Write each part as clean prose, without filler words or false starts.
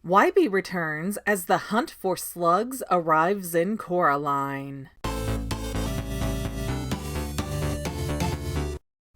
Wybie returns as the hunt for slugs arrives in Coraline.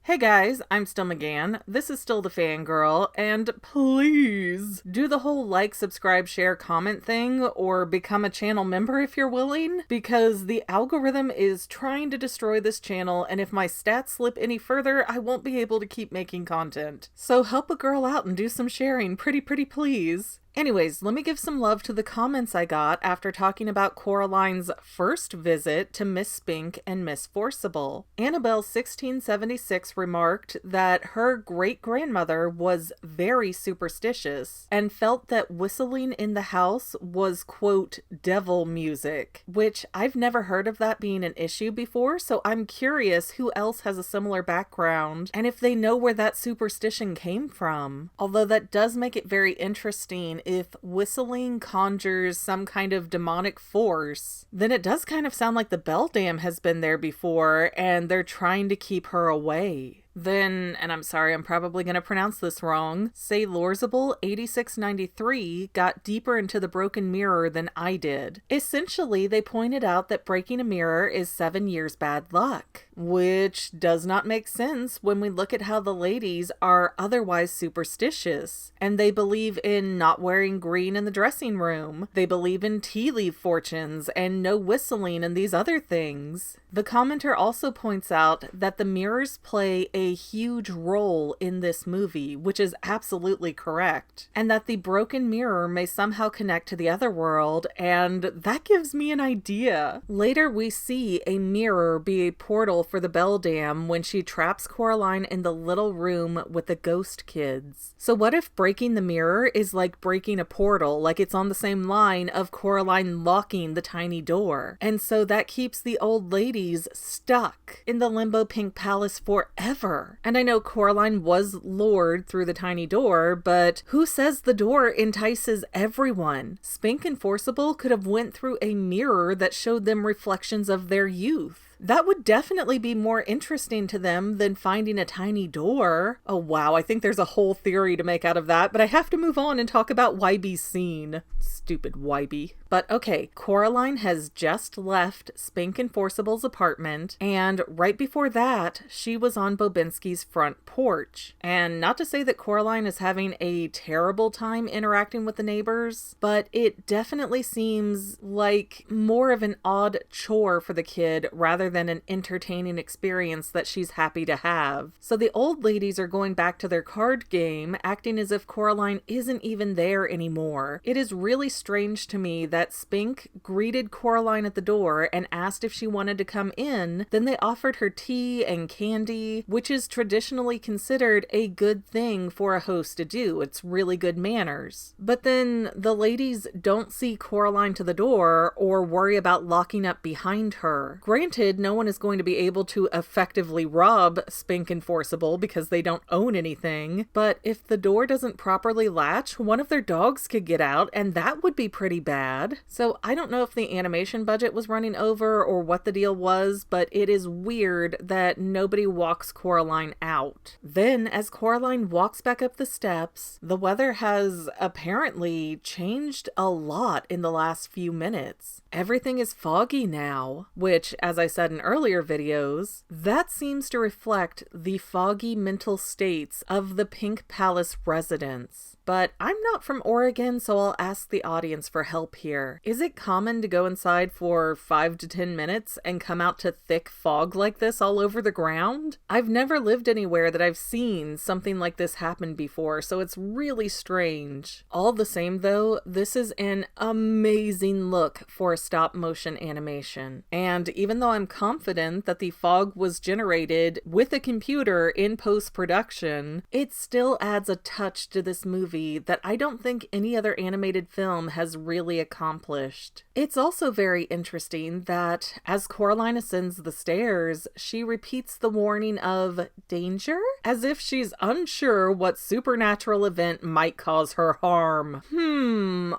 Hey guys, I'm still McGann, this is still the Fangirl, and please do the whole like, subscribe, share, comment thing, or become a channel member if you're willing, because the algorithm is trying to destroy this channel, and if my stats slip any further, I won't be able to keep making content. So help a girl out and do some sharing, pretty please. Anyways, let me give some love to the comments I got after talking about Coraline's first visit to Miss Spink and Miss Forcible. Annabelle1676 remarked that her great-grandmother was very superstitious and felt that whistling in the house was, quote, devil music, which I've never heard of that being an issue before, so I'm curious who else has a similar background and if they know where that superstition came from. Although that does make it very interesting. If whistling conjures some kind of demonic force, then it does kind of sound like the beldam has been there before and they're trying to keep her away. Then, and I'm sorry, I'm probably going to pronounce this wrong, say Lorzable8693 got deeper into the broken mirror than I did. Essentially, they pointed out that breaking a mirror is 7 years bad luck, which does not make sense when we look at how the ladies are otherwise superstitious, and they believe in not wearing green in the dressing room. They believe in tea leaf fortunes and no whistling and these other things. The commenter also points out that the mirrors play a huge role in this movie, which is absolutely correct, and that the broken mirror may somehow connect to the other world, and that gives me an idea. Later we see a mirror be a portal for the beldam when she traps Coraline in the little room with the ghost kids. So what if breaking the mirror is like breaking a portal, like it's on the same line of Coraline locking the tiny door, and so that keeps the old ladies stuck in the limbo pink palace forever. And I know Coraline was lured through the tiny door, but who says the door entices everyone? Spink and Forcible could have went through a mirror that showed them reflections of their youth. That would definitely be more interesting to them than finding a tiny door. Oh wow, I think there's a whole theory to make out of that, but I have to move on and talk about Wybie's scene. Stupid Wybie. But okay, Coraline has just left Spink and Forcible's apartment, and right before that, she was on Bobinsky's front porch. And not to say that Coraline is having a terrible time interacting with the neighbors, but it definitely seems like more of an odd chore for the kid rather than an entertaining experience that she's happy to have. So the old ladies are going back to their card game, acting as if Coraline isn't even there anymore. It is really strange to me that Spink greeted Coraline at the door and asked if she wanted to come in, then they offered her tea and candy, which is traditionally considered a good thing for a host to do. It's really good manners. But then the ladies don't see Coraline to the door or worry about locking up behind her. Granted, no one is going to be able to effectively rob Spink and Forcible because they don't own anything, but if the door doesn't properly latch, one of their dogs could get out, and that would be pretty bad. So I don't know if the animation budget was running over or what the deal was, but it is weird that nobody walks Coraline out. Then, as Coraline walks back up the steps, the weather has apparently changed a lot in the last few minutes. Everything is foggy now, which, as I said in earlier videos, that seems to reflect the foggy mental states of the Pink Palace residents. But I'm not from Oregon, so I'll ask the audience for help here. Is it common to go inside for 5 to 10 minutes and come out to thick fog like this all over the ground? I've never lived anywhere that I've seen something like this happen before, so it's really strange. All the same though, this is an amazing look for a stop motion animation. And even though I'm confident that the fog was generated with a computer in post-production, it still adds a touch to this movie that I don't think any other animated film has really accomplished. It's also very interesting that as Coraline ascends the stairs, she repeats the warning of danger, as if she's unsure what supernatural event might cause her harm.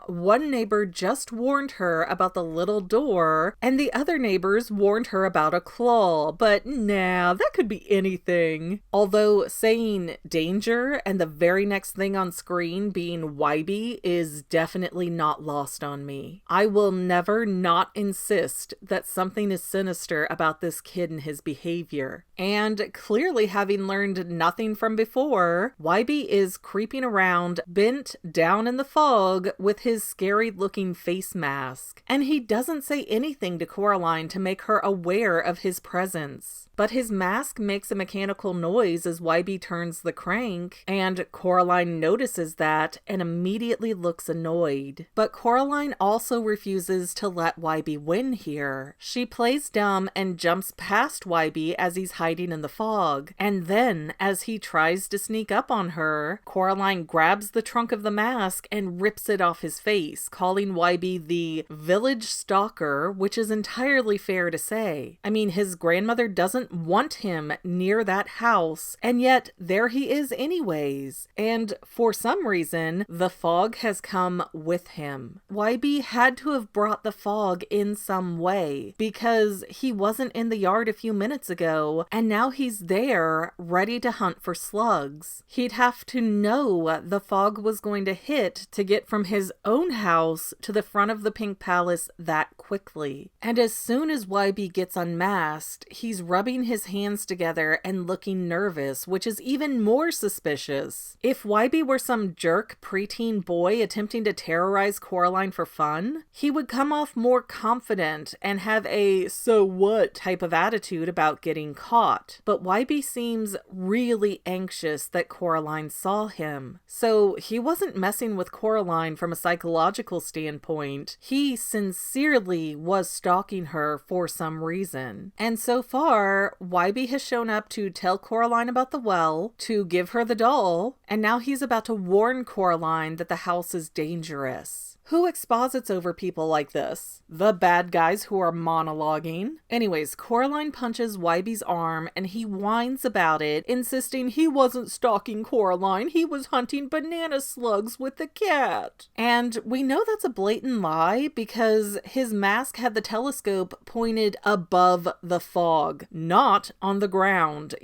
One neighbor just warned her about the little door, and the other neighbors warned her about a claw, but nah, that could be anything. Although saying danger and the very next thing on screen screen being Wybie is definitely not lost on me. I will never not insist that something is sinister about this kid and his behavior. And clearly, having learned nothing from before, Wybie is creeping around, bent down in the fog with his scary-looking face mask. And he doesn't say anything to Coraline to make her aware of his presence. But his mask makes a mechanical noise as Wybie turns the crank, and Coraline notices that and immediately looks annoyed. But Coraline also refuses to let Wybie win here. She plays dumb and jumps past Wybie as he's hiding in the fog. And then, as he tries to sneak up on her, Coraline grabs the trunk of the mask and rips it off his face, calling Wybie the village stalker, which is entirely fair to say. I mean, his grandmother doesn't want him near that house, and yet there he is anyways. And for some reason, the fog has come with him. Wybie had to have brought the fog in some way, because he wasn't in the yard a few minutes ago, and now he's there, ready to hunt for slugs. He'd have to know the fog was going to hit to get from his own house to the front of the Pink Palace that quickly. And as soon as Wybie gets unmasked, he's rubbing his hands together and looking nervous, which is even more suspicious. If Wybie were some jerk preteen boy attempting to terrorize Coraline for fun, he would come off more confident and have a so what type of attitude about getting caught. But Wybie seems really anxious that Coraline saw him. So he wasn't messing with Coraline from a psychological standpoint. He sincerely was stalking her for some reason. And so far, Wybie has shown up to tell Coraline about the well, to give her the doll, and now he's about to warn Coraline that the house is dangerous. Who exposits over people like this? The bad guys who are monologuing. Anyways, Coraline punches Wybie's arm and he whines about it, insisting he wasn't stalking Coraline, he was hunting banana slugs with the cat. And we know that's a blatant lie because his mask had the telescope pointed above the fog, not on the ground,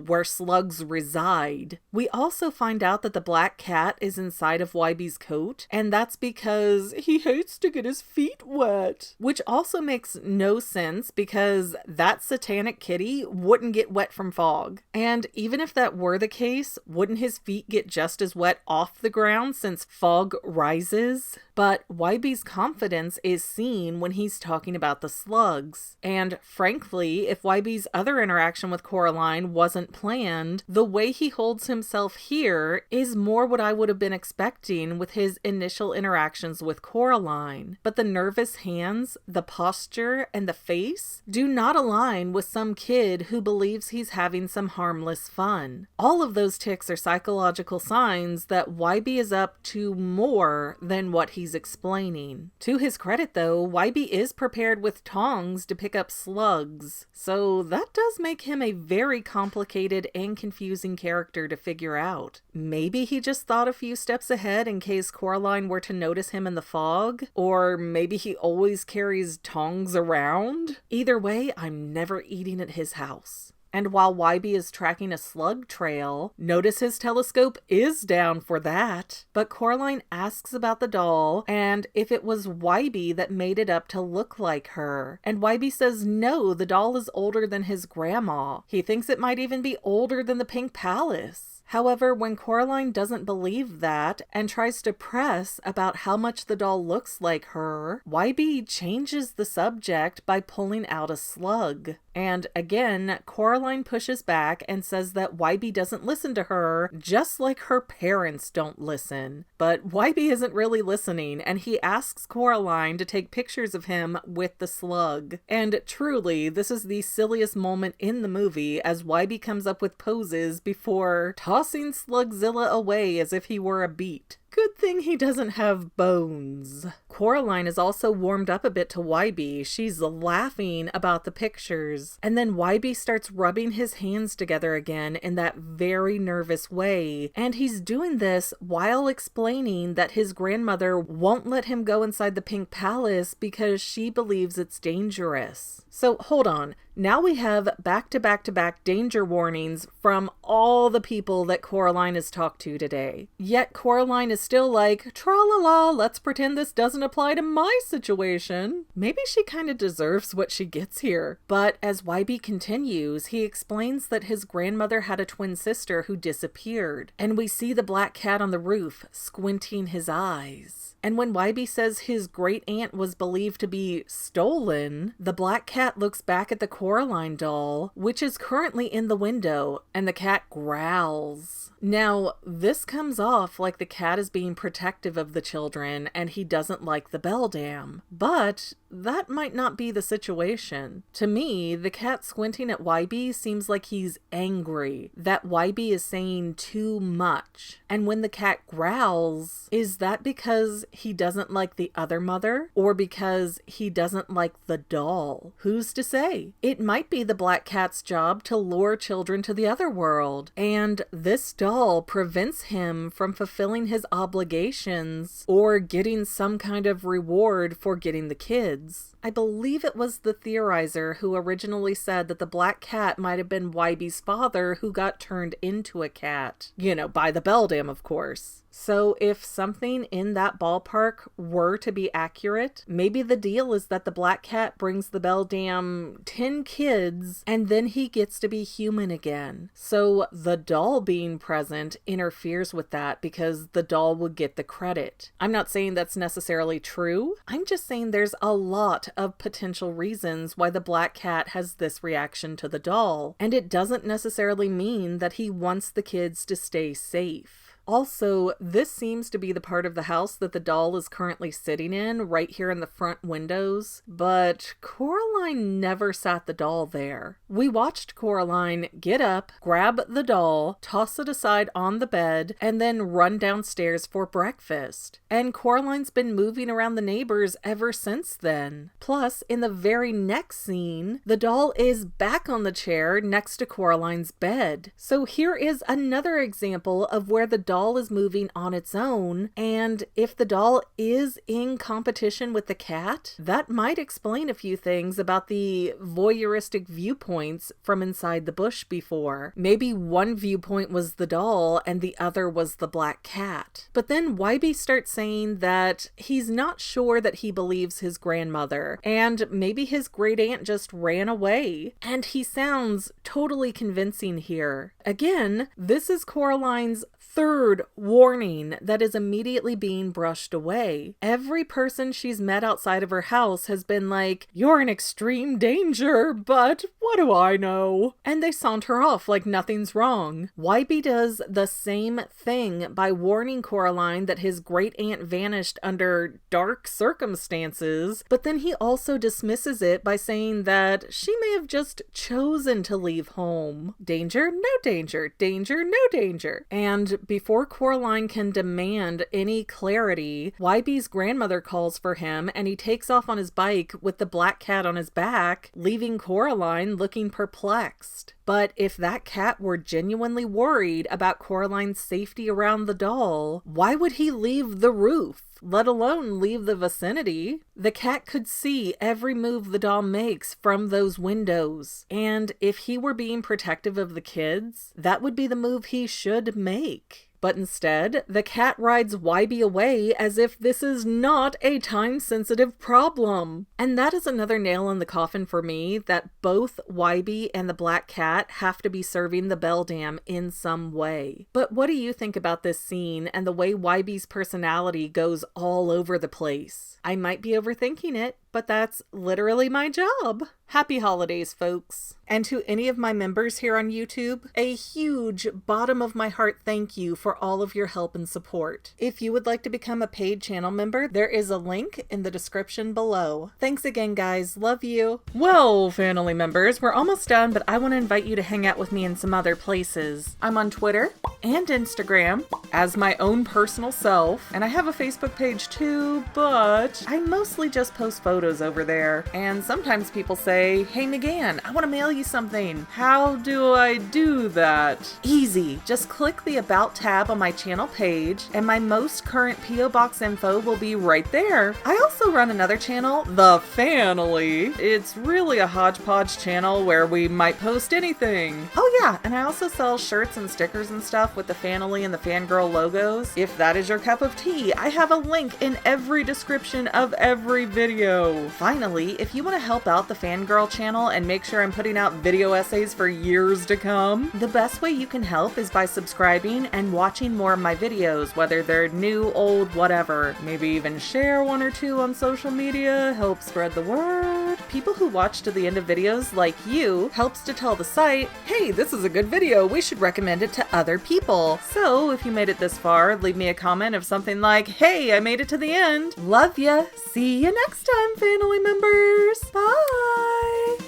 where slugs reside. We also find out that the black cat is inside of Wybie's coat, and that's because he hates to get his feet wet. Which also makes no sense because that satanic kitty wouldn't get wet from fog. And even if that were the case, wouldn't his feet get just as wet off the ground since fog rises? But Wybie's confidence is seen when he's talking about the slugs. And frankly, if Wybie's other interaction with Coraline wasn't planned, the way he holds himself here is more what I would have been expecting with his initial interactions with Coraline. But the nervous hands, the posture, and the face do not align with some kid who believes he's having some harmless fun. All of those tics are psychological signs that Wybie is up to more than what he's explaining. To his credit though, Wybie is prepared with tongs to pick up slugs, so that does make him a very complicated and confusing character to figure out. Maybe he just thought a few steps ahead in case Coraline were to notice him in the fog, or maybe he always carries tongs around. Either way, I'm never eating at his house. And while Wybie is tracking a slug trail, notice his telescope is down for that. But Coraline asks about the doll and if it was Wybie that made it up to look like her. And Wybie says no, the doll is older than his grandma. He thinks it might even be older than the Pink Palace. However, when Coraline doesn't believe that and tries to press about how much the doll looks like her, Wybie changes the subject by pulling out a slug. And again, Coraline pushes back and says that Wybie doesn't listen to her, just like her parents don't listen. But Wybie isn't really listening, and he asks Coraline to take pictures of him with the slug. And truly, this is the silliest moment in the movie as Wybie comes up with poses before tossing Slugzilla away as if he were a beet. Good thing he doesn't have bones. Coraline is also warmed up a bit to Wybie. She's laughing about the pictures. And then Wybie starts rubbing his hands together again in that very nervous way. And he's doing this while explaining that his grandmother won't let him go inside the Pink Palace because she believes it's dangerous. So hold on. Now we have back-to-back-to-back danger warnings from all the people that Coraline has talked to today. Yet Coraline is still like, tra-la-la, let's pretend this doesn't apply to my situation. Maybe she kind of deserves what she gets here. But as Wybie continues, he explains that his grandmother had a twin sister who disappeared, and we see the black cat on the roof squinting his eyes. And when Wybie says his great aunt was believed to be stolen, the black cat looks back at the Coraline doll, which is currently in the window, and the cat growls. Now, this comes off like the cat is being protective of the children and he doesn't like the beldam. But that might not be the situation. To me, the cat squinting at Wybie seems like he's angry, that Wybie is saying too much. And when the cat growls, is that because he doesn't like the other mother, or because he doesn't like the doll? Who's to say? It might be the black cat's job to lure children to the other world, and this doll prevents him from fulfilling his obligations or getting some kind of reward for getting the kids. I believe it was the theorizer who originally said that the black cat might have been Wybie's father who got turned into a cat. You know, by the beldam, of course. So if something in that ballpark were to be accurate, maybe the deal is that the black cat brings the beldam 10 kids and then he gets to be human again. So the doll being present interferes with that because the doll would get the credit. I'm not saying that's necessarily true. I'm just saying there's a lot of potential reasons why the black cat has this reaction to the doll, and it doesn't necessarily mean that he wants the kids to stay safe. Also, this seems to be the part of the house that the doll is currently sitting in, right here in the front windows, but Coraline never sat the doll there. We watched Coraline get up, grab the doll, toss it aside on the bed, and then run downstairs for breakfast. And Coraline's been moving around the neighbors ever since then. Plus, in the very next scene, the doll is back on the chair next to Coraline's bed. So here is another example of where the doll is moving on its own, and if the doll is in competition with the cat, that might explain a few things about the voyeuristic viewpoints from inside the bush before. Maybe one viewpoint was the doll and the other was the black cat. But then Wybie starts saying that he's not sure that he believes his grandmother, and maybe his great aunt just ran away, and he sounds totally convincing here. Again, this is Coraline's third warning that is immediately being brushed away. Every person she's met outside of her house has been like, "You're in extreme danger, but what do I know?" And they saunter off like nothing's wrong. Wybie does the same thing by warning Coraline that his great aunt vanished under dark circumstances, but then he also dismisses it by saying that she may have just chosen to leave home. Danger, no danger. Danger, no danger. And before Coraline can demand any clarity, Wybie's grandmother calls for him and he takes off on his bike with the black cat on his back, leaving Coraline looking perplexed. But if that cat were genuinely worried about Coraline's safety around the doll, why would he leave the roof, let alone leave the vicinity? The cat could see every move the doll makes from those windows, and if he were being protective of the kids, that would be the move he should make. But instead, the cat rides Wybie away as if this is not a time-sensitive problem. And that is another nail in the coffin for me, that both Wybie and the black cat have to be serving the beldam in some way. But what do you think about this scene and the way Wybie's personality goes all over the place? I might be overthinking it, but that's literally my job. Happy holidays, folks. And to any of my members here on YouTube, a huge bottom of my heart thank you for all of your help and support. If you would like to become a paid channel member, there is a link in the description below. Thanks again, guys. Love you. Well, family members, we're almost done, but I want to invite you to hang out with me in some other places. I'm on Twitter and Instagram as my own personal self, and I have a Facebook page too, but I mostly just post photos photos over there. And sometimes people say, "Hey McGann, I want to mail you something. How do I do that?" Easy. Just click the About tab on my channel page, and my most current P.O. Box info will be right there. I also run another channel, The Family. It's really a hodgepodge channel where we might post anything. Oh yeah, and I also sell shirts and stickers and stuff with the Family and the Fangirl logos. If that is your cup of tea, I have a link in every description of every video. Finally, if you want to help out the Fangirl channel and make sure I'm putting out video essays for years to come, the best way you can help is by subscribing and watching more of my videos, whether they're new, old, whatever. Maybe even share one or two on social media, help spread the word. People who watch to the end of videos like you helps to tell the site, hey, this is a good video, we should recommend it to other people. So if you made it this far, leave me a comment of something like, hey, I made it to the end. Love ya. See you next time, family members. Bye.